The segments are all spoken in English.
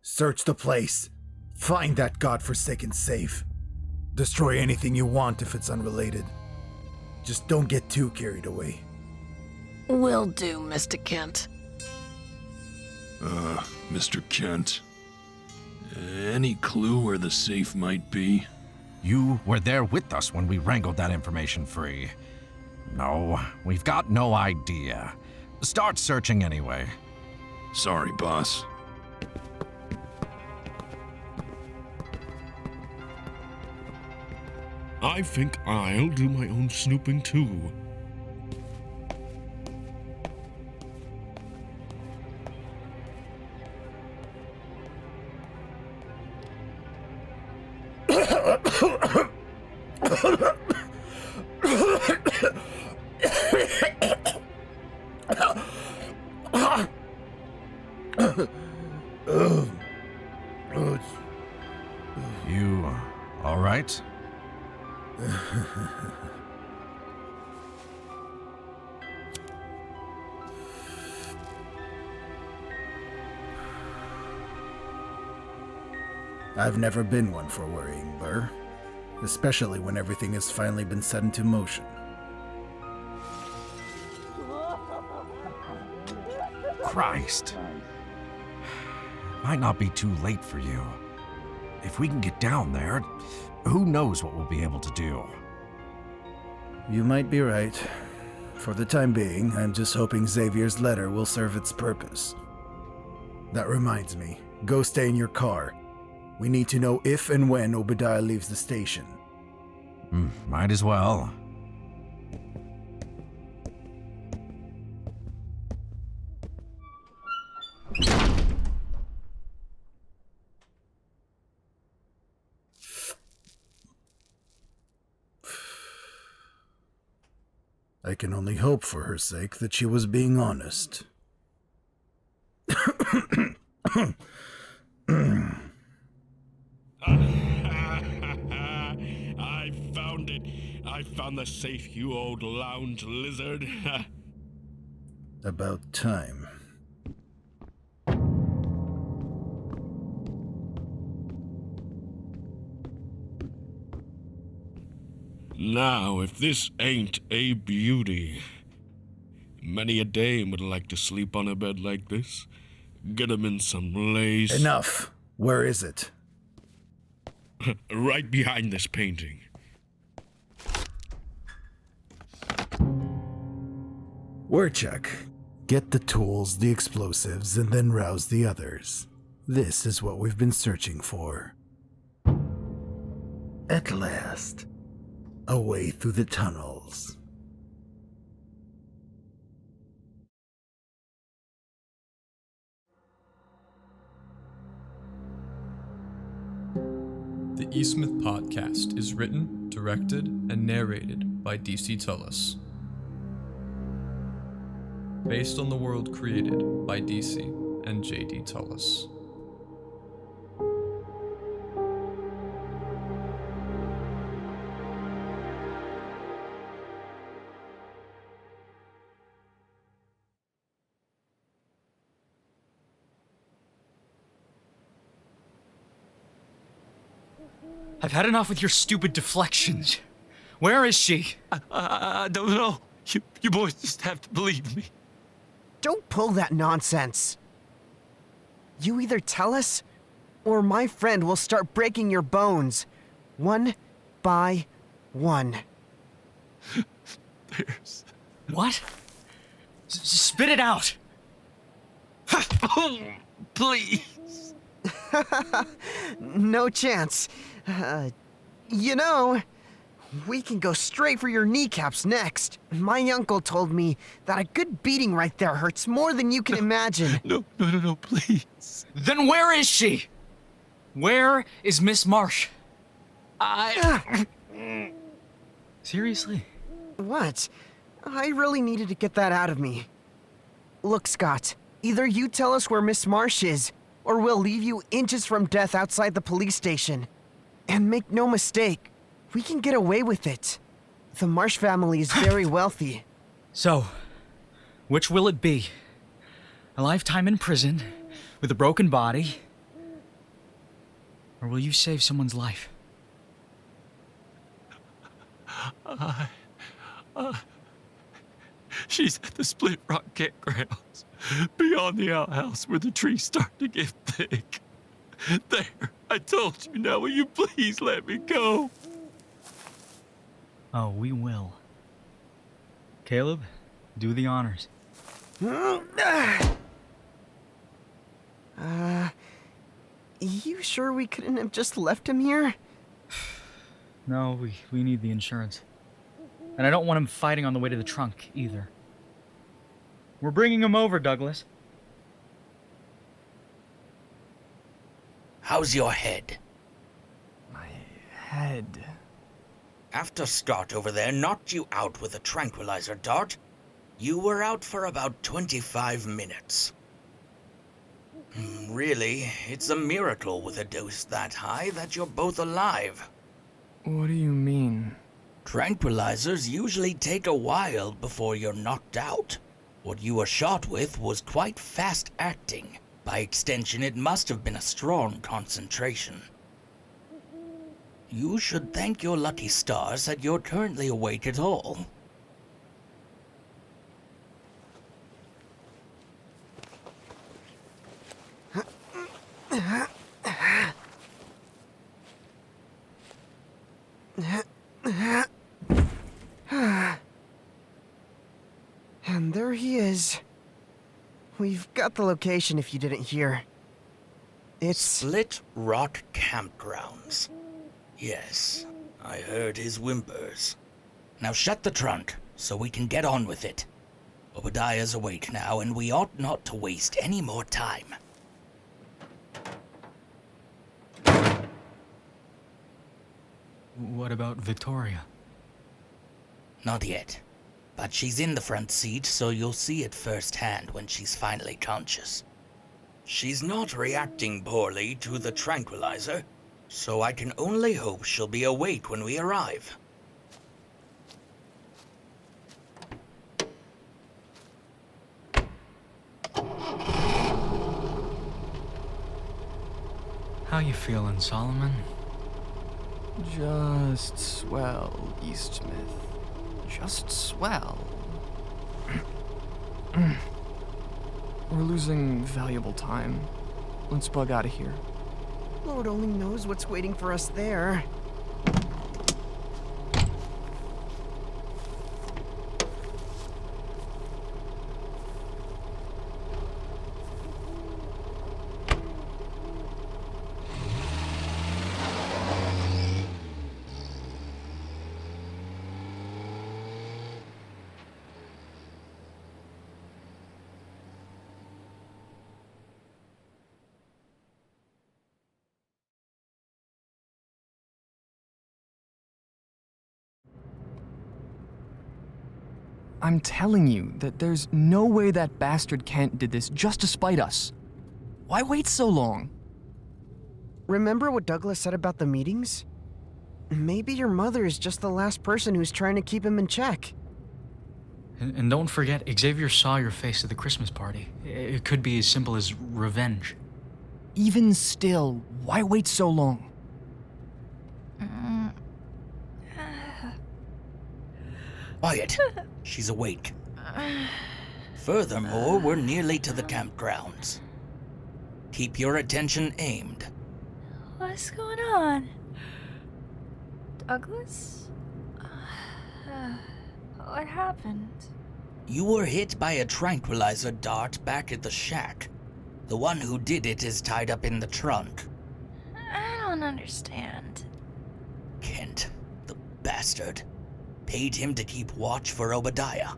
Search the place. Find that godforsaken safe. Destroy anything you want if it's unrelated. Just don't get too carried away. Will do, Mr. Kent. Mr. Kent. Any clue where the safe might be? You were there with us when we wrangled that information free. No, we've got no idea. Start searching anyway. Sorry, boss. I think I'll do my own snooping too. You all right? I've never been one for worrying, Burr. Especially when everything has finally been set into motion. Christ. Might not be too late for you. If we can get down there, who knows what we'll be able to do. You might be right. For the time being, I'm just hoping Xavier's letter will serve its purpose. That reminds me, go stay in your car. We need to know if and when Obediah leaves the station. Might as well. I can only hope for her sake that she was being honest. I found it. I found the safe, you old lounge lizard. About time. Now, if this ain't a beauty. Many a dame would like to sleep on a bed like this. Get 'em in some lace. Enough! Where is it? Right behind this painting. Worchuck, get the tools, the explosives, and then rouse the others. This is what we've been searching for. At last, a way through the tunnels. The Eastmouth podcast is written, directed, and narrated by DC Tullis. Based on the world created by DC and JD Tullis. I've had enough with your stupid deflections. Where is she? I don't know. You boys just have to believe me. Don't pull that nonsense. You either tell us, or my friend will start breaking your bones, one by one. There's... What? Spit it out! Oh, please. No chance. You know, we can go straight for your kneecaps next. My uncle told me that a good beating right there hurts more than you can imagine. No, please. Then where is she? Where is Miss Marsh? Seriously? What? I really needed to get that out of me. Look, Scott, either you tell us where Miss Marsh is, or we'll leave you inches from death outside the police station. And make no mistake, we can get away with it. The Marsh family is very wealthy. So, which will it be? A lifetime in prison, with a broken body, Or will you save someone's life? She's at the Split Rock campgrounds, beyond the outhouse where the trees start to get thick. There, I told you. Now will you please let me go? Oh, we will. Caleb, do the honors. You sure we couldn't have just left him here? No, we need the insurance. And I don't want him fighting on the way to the trunk, either. We're bringing him over, Douglas. How's your head? My head... After Scott over there knocked you out with a tranquilizer dart, you were out for about 25 minutes. Really, it's a miracle with a dose that high that you're both alive. What do you mean? Tranquilizers usually take a while before you're knocked out. What you were shot with was quite fast-acting. By extension, it must have been a strong concentration. You should thank your lucky stars that you're currently awake at all. And there he is. We've got the location if you didn't hear. It's... Split Rock Campgrounds. Yes, I heard his whimpers. Now shut the trunk, so we can get on with it. Obadiah's awake now, and we ought not to waste any more time. What about Victoria? Not yet. But she's in the front seat, so you'll see it firsthand when she's finally conscious. She's not reacting poorly to the tranquilizer, so I can only hope she'll be awake when we arrive. How you feeling, Solomon? Just swell, Eastmouth. Just swell. We're losing valuable time. Let's bug out of here. Lord only knows what's waiting for us there. I'm telling you that there's no way that bastard Kent did this just to spite us. Why wait so long? Remember what Douglas said about the meetings? Maybe your mother is just the last person who's trying to keep him in check. And don't forget, Xavier saw your face at the Christmas party. It could be as simple as revenge. Even still, why wait so long? Quiet. She's awake. Furthermore, we're nearly to the campgrounds. Keep your attention aimed. What's going on? Douglas? What happened? You were hit by a tranquilizer dart back at the shack. The one who did it is tied up in the trunk. I don't understand. Kent, the bastard, paid him to keep watch for Obadiah.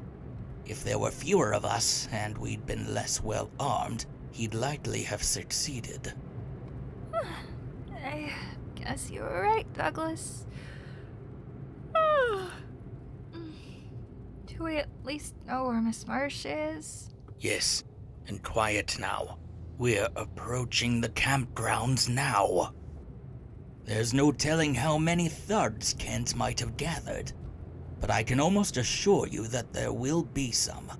If there were fewer of us and we'd been less well armed, he'd likely have succeeded. I guess you were right, Douglas. Do we at least know where Miss Marsh is? Yes, and quiet now. We're approaching the campgrounds now. There's no telling how many thugs Kent might have gathered, but I can almost assure you that there will be some.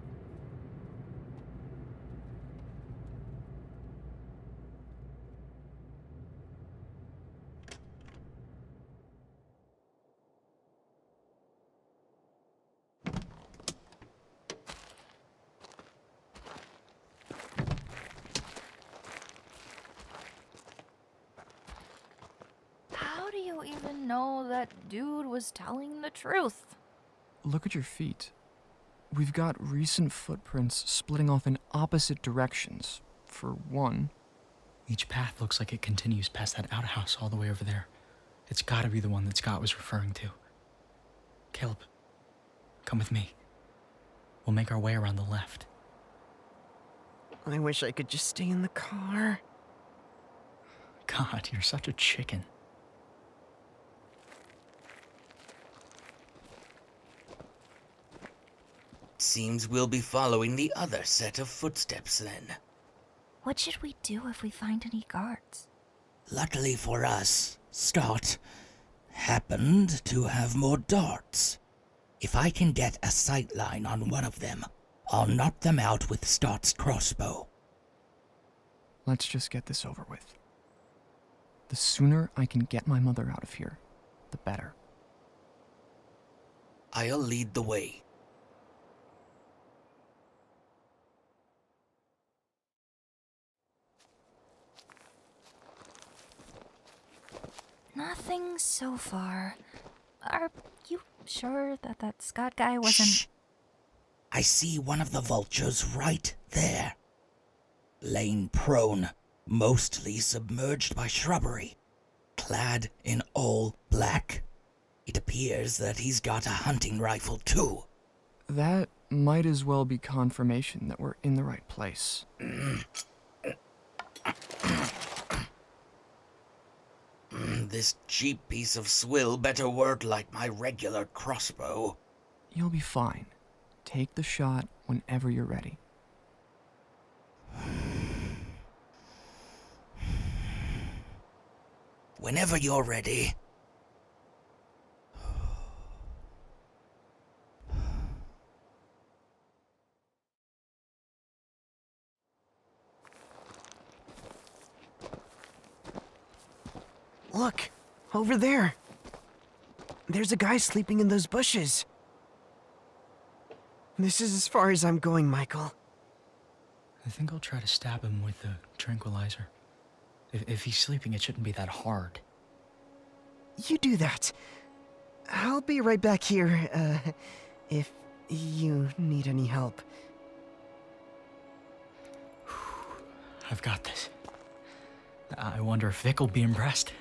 even know that dude was telling the truth. Look at your feet. We've got recent footprints splitting off in opposite directions, for one. Each path looks like it continues past that outhouse all the way over there. It's gotta be the one that Scott was referring to. Caleb, come with me. We'll make our way around the left. I wish I could just stay in the car. God, you're such a chicken. Seems we'll be following the other set of footsteps then. What should we do if we find any guards? Luckily for us, Scott happened to have more darts. If I can get a sight line on one of them, I'll knock them out with Scott's crossbow. Let's just get this over with. The sooner I can get my mother out of here, the better. I'll lead the way. Nothing so far. Are you sure that Scott guy wasn't... Shh! I see one of the vultures right there. Laying prone, mostly submerged by shrubbery, clad in all black. It appears that he's got a hunting rifle too. That might as well be confirmation that we're in the right place. This cheap piece of swill better work like my regular crossbow. You'll be fine. Take the shot whenever you're ready. Whenever you're ready. Look, over there. There's a guy sleeping in those bushes. This is as far as I'm going, Michael. I think I'll try to stab him with the tranquilizer. If he's sleeping, it shouldn't be that hard. You do that. I'll be right back here, if you need any help. I've got this. I wonder if Vic will be impressed.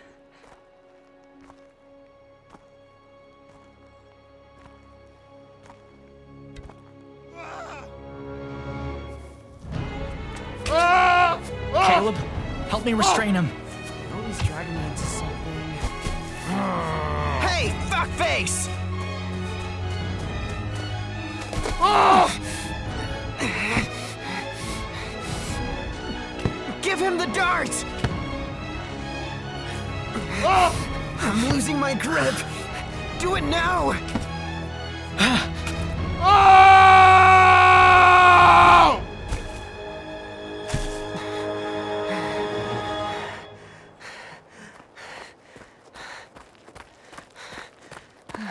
Caleb, help me restrain him. Always dragging me into something. Hey, fuckface! Give him the dart! I'm losing my grip. Do it now!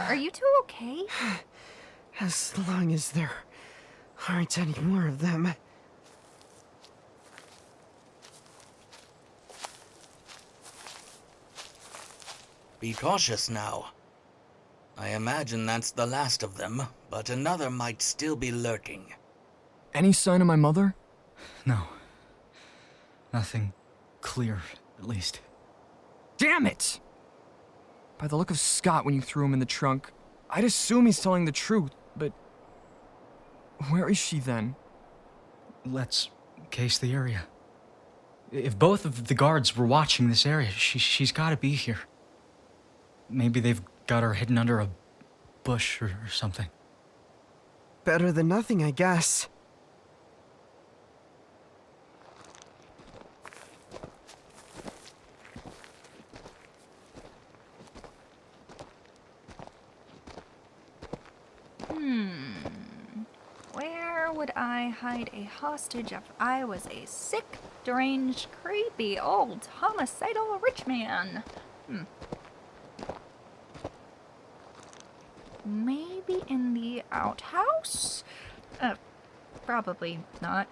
Are you two okay? As long as there aren't any more of them. Be cautious now. I imagine that's the last of them, but another might still be lurking. Any sign of my mother? No. Nothing clear, at least. Damn it! By the look of Scott when you threw him in the trunk, I'd assume he's telling the truth, but... where is she then? Let's case the area. If both of the guards were watching this area, she's gotta be here. Maybe they've got her hidden under a bush or something. Better than nothing, I guess. Where would I hide a hostage if I was a sick, deranged, creepy, old, homicidal rich man? Maybe in the outhouse? Probably not.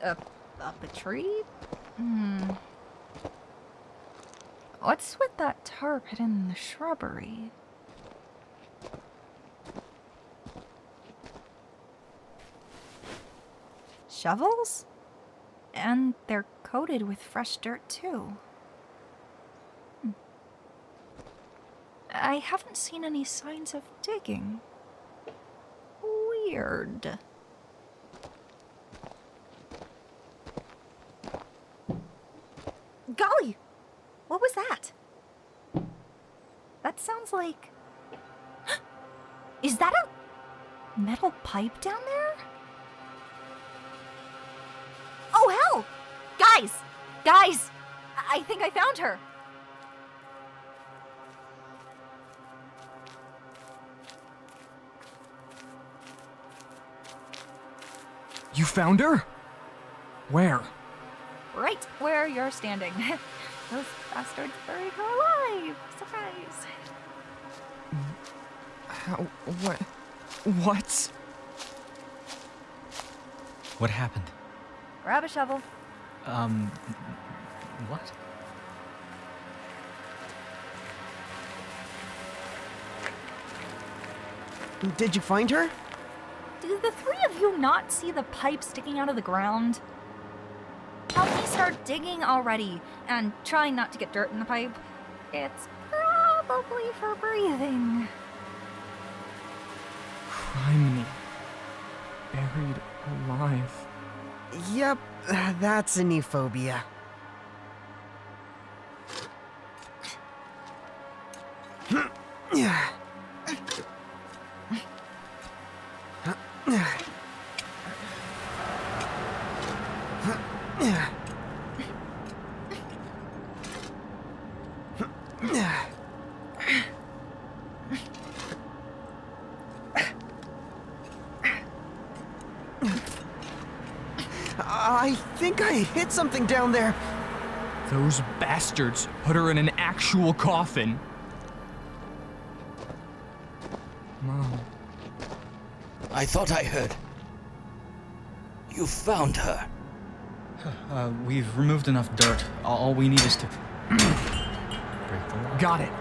Up a tree? What's with that tarp hidden in the shrubbery? Shovels? And they're coated with fresh dirt, too. I haven't seen any signs of digging. Weird. Golly! What was that? That sounds like... Is that a metal pipe down there? Oh, hell! Guys! Guys! I think I found her. You found her? Where? Right where you're standing. Those bastards buried her alive. Surprise. How? What? What? What happened? Grab a shovel. What? Did you find her? Do the three of you not see the pipe sticking out of the ground? Help me start digging already, and trying not to get dirt in the pipe. It's probably for breathing. Criminy. Buried alive. Yep, that's a new phobia. I think I hit something down there. Those bastards put her in an actual coffin. Mom. I thought I heard. You found her. We've removed enough dirt. All we need is to break the law. Got it.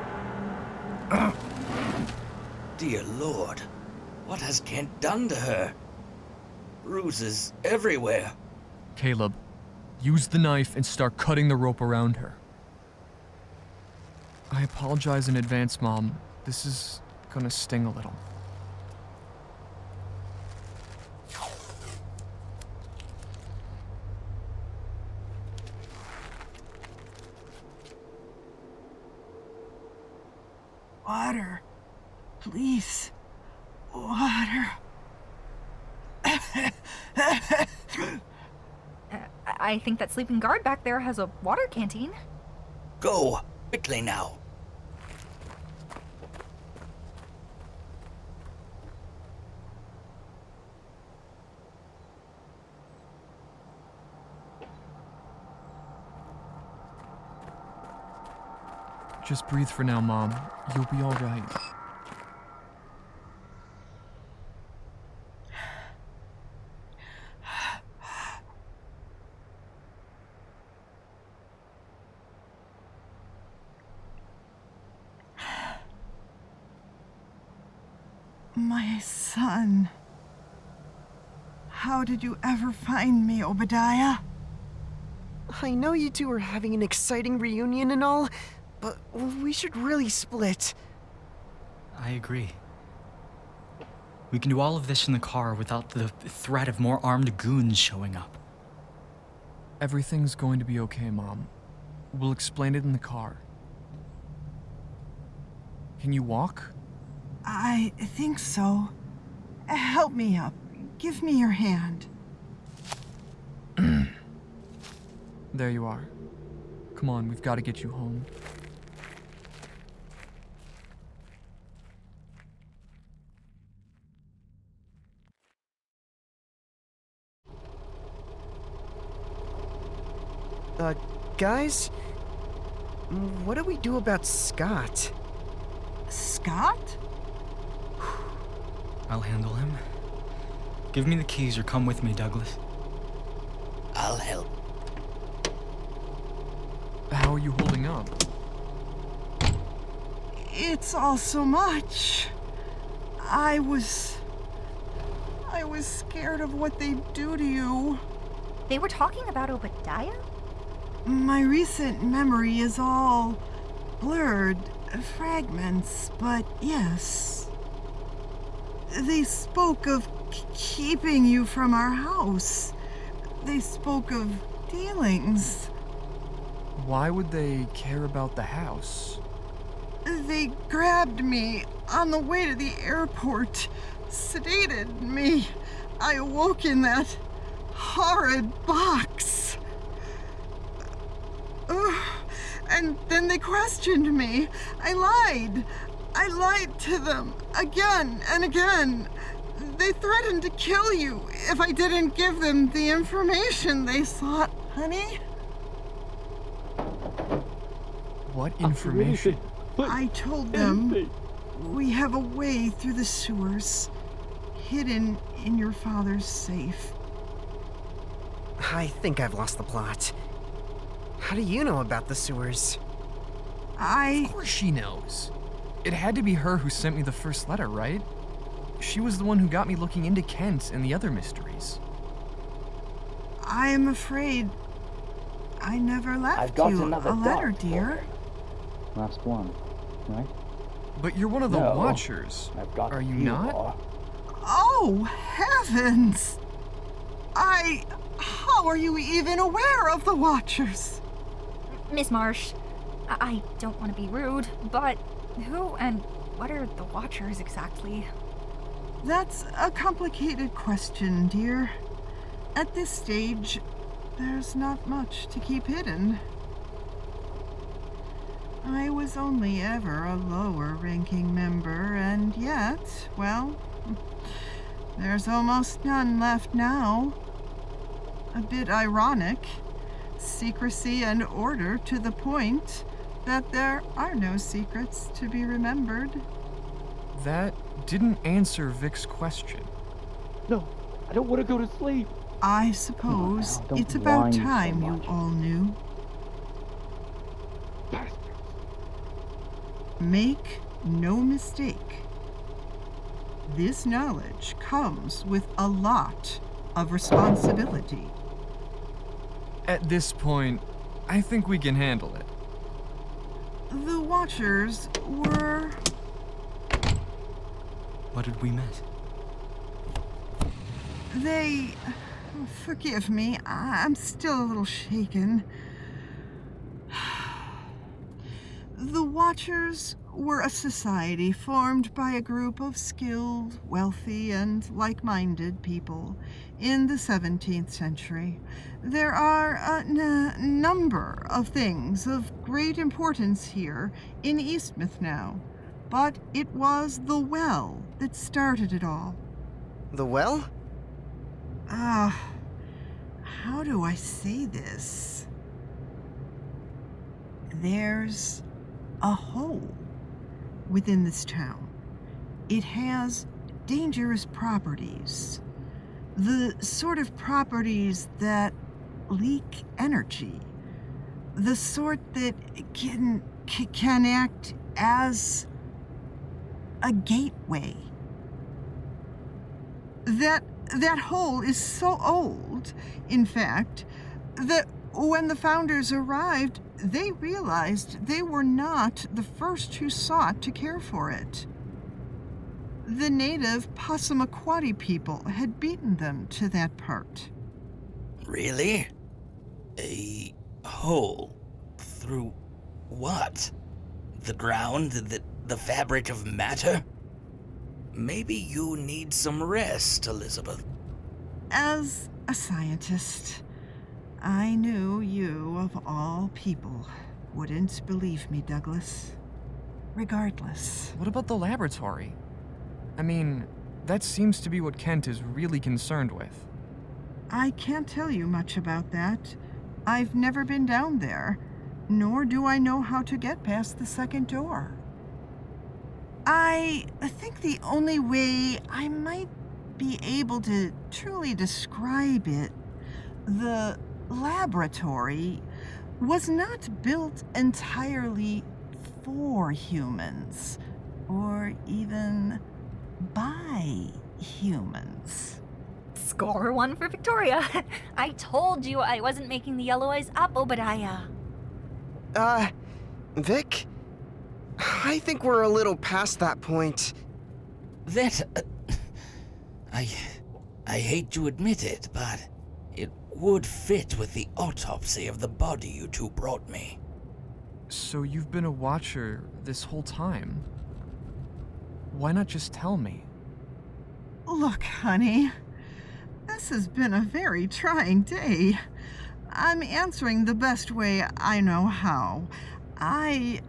Dear Lord, what has Kent done to her? Bruises everywhere. Caleb, use the knife and start cutting the rope around her. I apologize in advance, Mom. This is gonna sting a little. Water. Please. Water. I think that sleeping guard back there has a water canteen. Go, quickly now. Just breathe for now, Mom. You'll be all right. My son. How did you ever find me, Obediah? I know you two are having an exciting reunion and all, but we should really split. I agree. We can do all of this in the car without the threat of more armed goons showing up. Everything's going to be okay, Mom. We'll explain it in the car. Can you walk? I think so. Help me up. Give me your hand. There you are. Come on, we've got to get you home. Guys? What do we do about Scott? Scott? I'll handle him. Give me the keys or come with me, Douglas. I'll help. How are you holding up? It's all so much. I was scared of what they'd do to you. They were talking about Obediah? My recent memory is all blurred fragments, but yes. They spoke of keeping you from our house. They spoke of dealings. Why would they care about the house? They grabbed me on the way to the airport, sedated me. I awoke in that horrid box. And then they questioned me. I lied to them again and again. They threatened to kill you if I didn't give them the information they sought, honey. What information? I told them we have a way through the sewers, hidden in your father's safe. I think I've lost the plot. How do you know about the sewers? Of course she knows. It had to be her who sent me the first letter, right? She was the one who got me looking into Kent and the other mysteries. I am afraid I never left you a letter, dear. Last one, right? But you're one of the Watchers. Are you not? Oh, heavens! How are you even aware of the Watchers? Miss Marsh, I don't want to be rude, but who and what are the Watchers exactly? That's a complicated question, dear. At this stage, there's not much to keep hidden. I was only ever a lower-ranking member, and yet, well, there's almost none left now. A bit ironic. Secrecy and order to the point that there are no secrets to be remembered. That didn't answer Vic's question. No, I don't want to go to sleep. I suppose it's about time you all knew. Make no mistake. This knowledge comes with a lot of responsibility. At this point, I think we can handle it. The Watchers were... What did we miss? They... Forgive me, I'm still a little shaken. The Watchers were a society formed by a group of skilled, wealthy, and like-minded people in the 17th century. There are a number of things of great importance here in Eastmouth now, but it was the well that started it all. The well? How do I say this? There's a hole within this town. It has dangerous properties. The sort of properties that leak energy. The sort that can act as a gateway. That hole is so old, in fact, that when the founders arrived, they realized they were not the first who sought to care for it. The native Passamaquoddy people had beaten them to that part. Really? A hole? Through what? The ground? The fabric of matter? Maybe you need some rest, Elizabeth. As a scientist, I knew you, of all people, wouldn't believe me, Douglas. Regardless. What about the laboratory? I mean, that seems to be what Kent is really concerned with. I can't tell you much about that. I've never been down there, nor do I know how to get past the second door. I think the only way I might be able to truly describe it, the laboratory was not built entirely for humans, or even by humans. Score one for Victoria. I told you I wasn't making the yellow eyes up, Obediah. Vic? I think we're a little past that point. I hate to admit it, but it would fit with the autopsy of the body you two brought me. So you've been a watcher this whole time? Why not just tell me? Look, honey, this has been a very trying day. I'm answering the best way I know how. I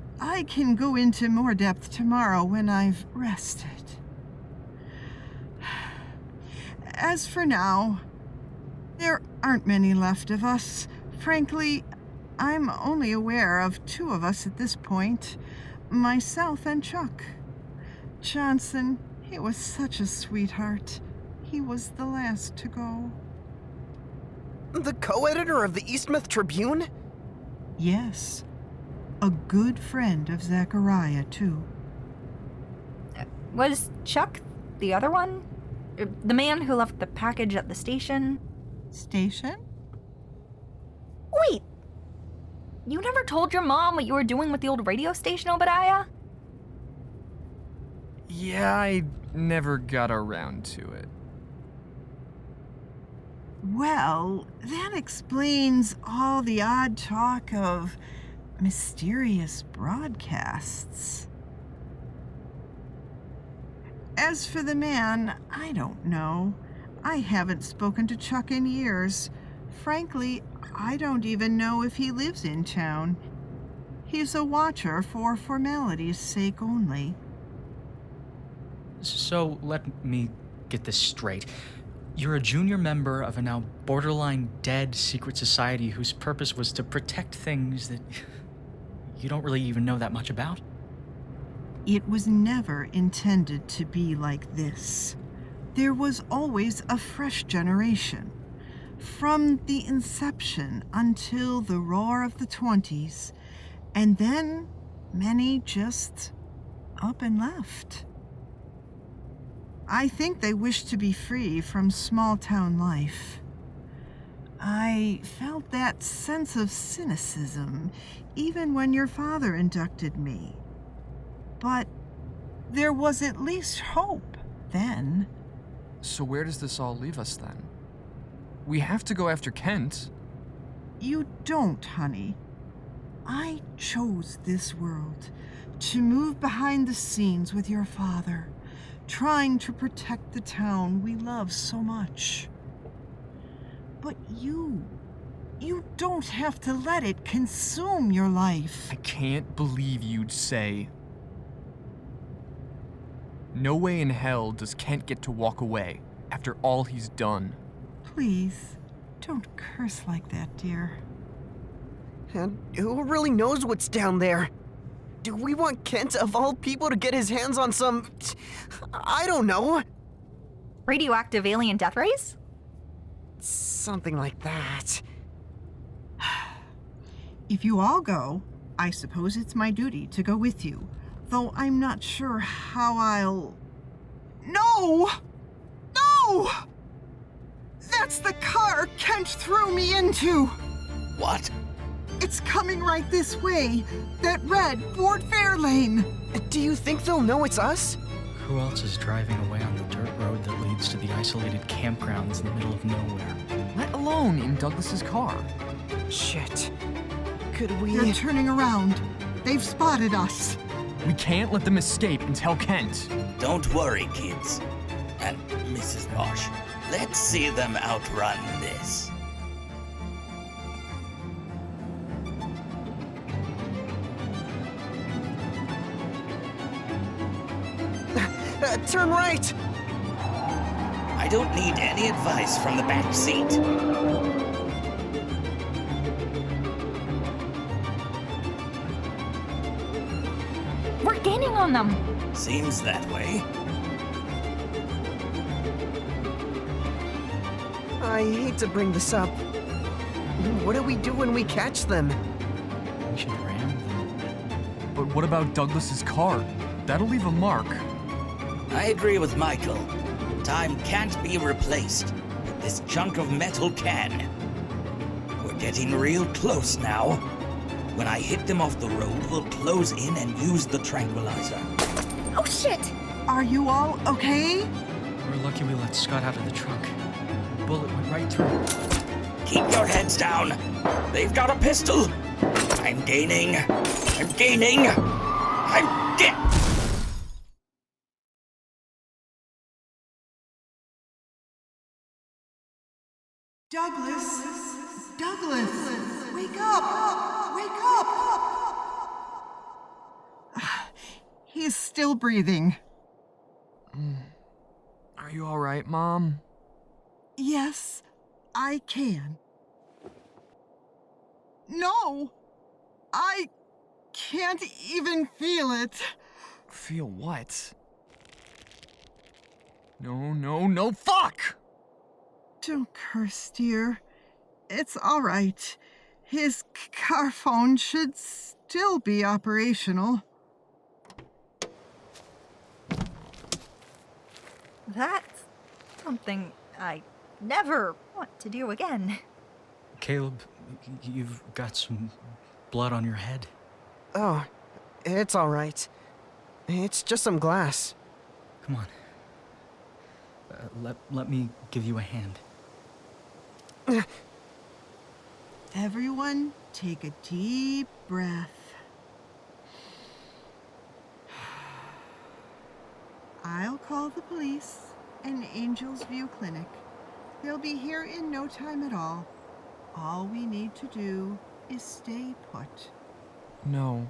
can go into more depth tomorrow when I've rested. As for now, there aren't many left of us. Frankly, I'm only aware of 2 of us at this point, myself and Chuck. Johnson, he was such a sweetheart. He was the last to go. The co-editor of the Eastmouth Tribune? Yes. A good friend of Zachariah, too. Was Chuck the other one? The man who left the package at the station? Station? Wait! You never told your mom what you were doing with the old radio station, Obediah? Yeah, I never got around to it. Well, that explains all the odd talk of mysterious broadcasts. As for the man, I don't know. I haven't spoken to Chuck in years. Frankly, I don't even know if he lives in town. He's a watcher for formality's sake only. So let me get this straight. You're a junior member of a now borderline dead secret society whose purpose was to protect things that you don't really even know that much about? It was never intended to be like this. There was always a fresh generation. From the inception until the roar of the 20s. And then many just up and left. I think they wished to be free from small-town life. I felt that sense of cynicism even when your father inducted me. But there was at least hope then. So where does this all leave us then? We have to go after Kent. You don't, honey. I chose this world to move behind the scenes with your father, trying to protect the town we love so much. But you don't have to let it consume your life. I can't believe you'd say. No way in hell does Kent get to walk away after all he's done. Please, don't curse like that, dear. And who really knows what's down there? Do we want Kent, of all people, to get his hands on some... I don't know. Radioactive alien death rays? Something like that. If you all go, I suppose it's my duty to go with you. Though I'm not sure how I'll... No! No! That's the car Kent threw me into! What? It's coming right this way. That red Ford Fairlane. Do you think they'll know it's us? Who else is driving away on the dirt road that leads to the isolated campgrounds in the middle of nowhere? Let alone in Douglas's car. Shit. Could we... They're turning around. They've spotted us. We can't let them escape and tell Kent. Don't worry, kids. And Mrs. Marsh, let's see them outrun this. Turn right! I don't need any advice from the back seat. We're gaining on them. Seems that way. I hate to bring this up. What do we do when we catch them? We should ram them. But what about Douglas's car? That'll leave a mark. I agree with Michael. Time can't be replaced, but this chunk of metal can. We're getting real close now. When I hit them off the road, we'll close in and use the tranquilizer. Oh shit! Are you all okay? We're lucky we let Scott out of the trunk. The bullet went right through. Keep your heads down. They've got a pistol. I'm gaining. I'm gaining. I'm get. Douglas, wake up! Wake up! He's still breathing. Are you all right, Mom? Yes, I can. No! I can't even feel it. Feel what? No, fuck! Don't curse, dear. It's all right. His car phone should still be operational. That's something I never want to do again. Caleb, you've got some blood on your head. Oh, it's all right. It's just some glass. Come on. Let me give you a hand. Everyone, take a deep breath. I'll call the police and Angel's View Clinic. They'll be here in no time at all. All we need to do is stay put. No.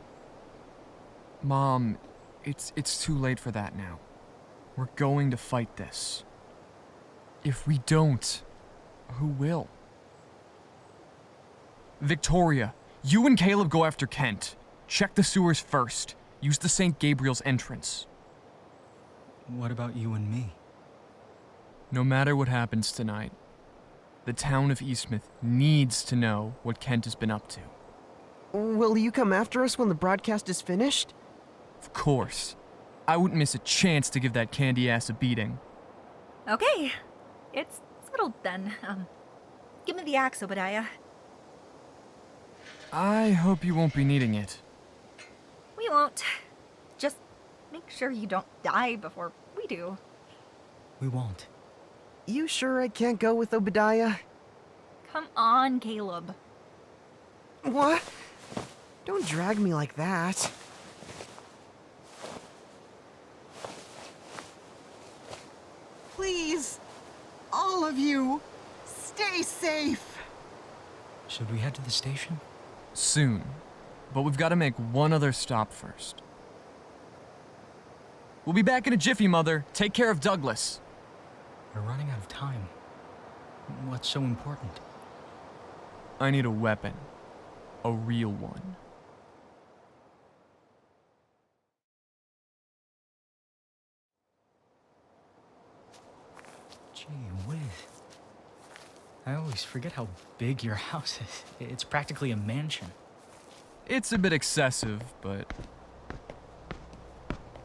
Mom, it's too late for that now. We're going to fight this. If we don't, who will? Victoria, you and Caleb go after Kent. Check the sewers first. Use the St. Gabriel's entrance. What about you and me? No matter what happens tonight, the town of Eastmouth needs to know what Kent has been up to. Will you come after us when the broadcast is finished? Of course. I wouldn't miss a chance to give that candy ass a beating. Okay, it's settled then. Give me the axe, Obediah. I hope you won't be needing it. We won't. Just make sure you don't die before we do. We won't. You sure I can't go with Obediah? Come on, Caleb. What? Don't drag me like that. Please, all of you, stay safe. Should we head to the station? Soon. But we've got to make one other stop first. We'll be back in a jiffy, Mother. Take care of Douglas. We're running out of time. What's so important? I need a weapon. A real one. Gee whiz. I always forget how big your house is. It's practically a mansion. It's a bit excessive, but...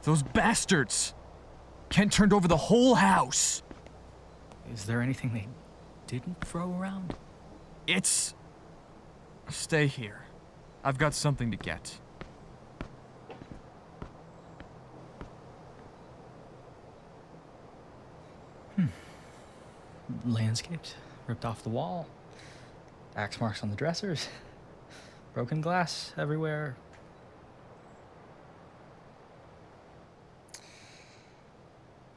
Those bastards! Kent turned over the whole house! Is there anything they didn't throw around? It's... Stay here. I've got something to get. Landscapes ripped off the wall. Axe marks on the dressers. Broken glass everywhere.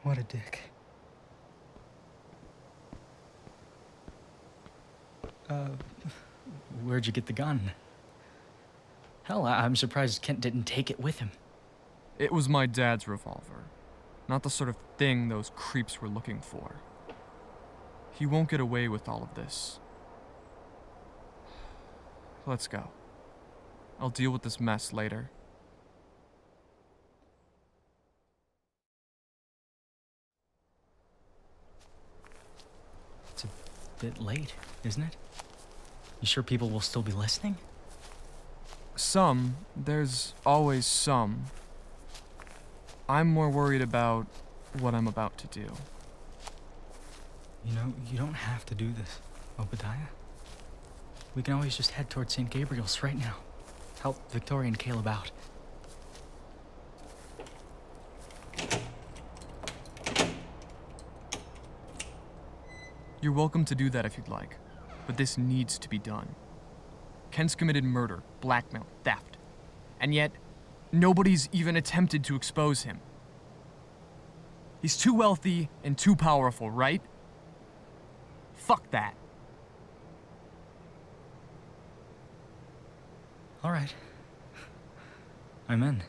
What a dick. Where'd you get the gun? Hell, I'm surprised Kent didn't take it with him. It was my dad's revolver. Not the sort of thing those creeps were looking for. He won't get away with all of this. Let's go. I'll deal with this mess later. It's a bit late, isn't it? You sure people will still be listening? Some. There's always some. I'm more worried about what I'm about to do. You know, you don't have to do this, Obediah. We can always just head towards St. Gabriel's right now. Help Victoria and Caleb out. You're welcome to do that if you'd like, but this needs to be done. Kent's committed murder, blackmail, theft, and yet nobody's even attempted to expose him. He's too wealthy and too powerful, right? Fuck that. All right. I'm in.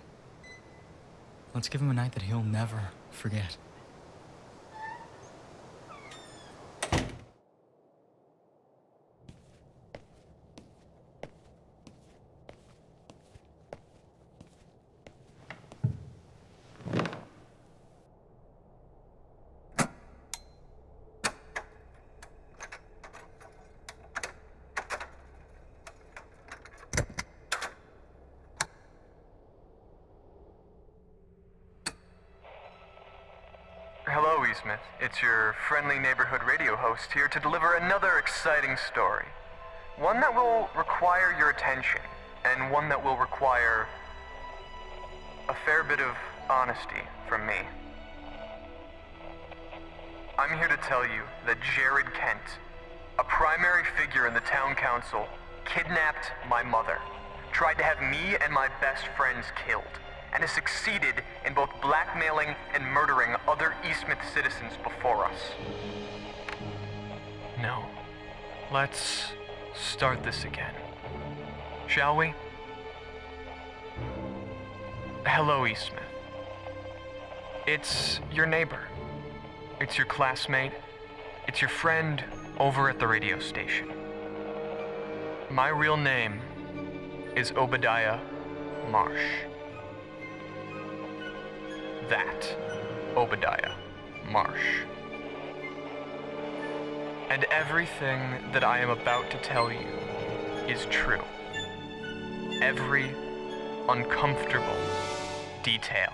Let's give him a night that he'll never forget. Hello, Eastmouth. It's your friendly neighborhood radio host here to deliver another exciting story. One that will require your attention, and one that will require a fair bit of honesty from me. I'm here to tell you that Jared Kent, a primary figure in the town council, kidnapped my mother, tried to have me and my best friends killed, and has succeeded in both blackmailing and murdering other Eastmouth citizens before us. No. Let's start this again. Shall we? Hello, Eastmouth. It's your neighbor. It's your classmate. It's your friend over at the radio station. My real name is Obediah Marsh. That Obediah Marsh. And everything that I am about to tell you is true. Every uncomfortable detail.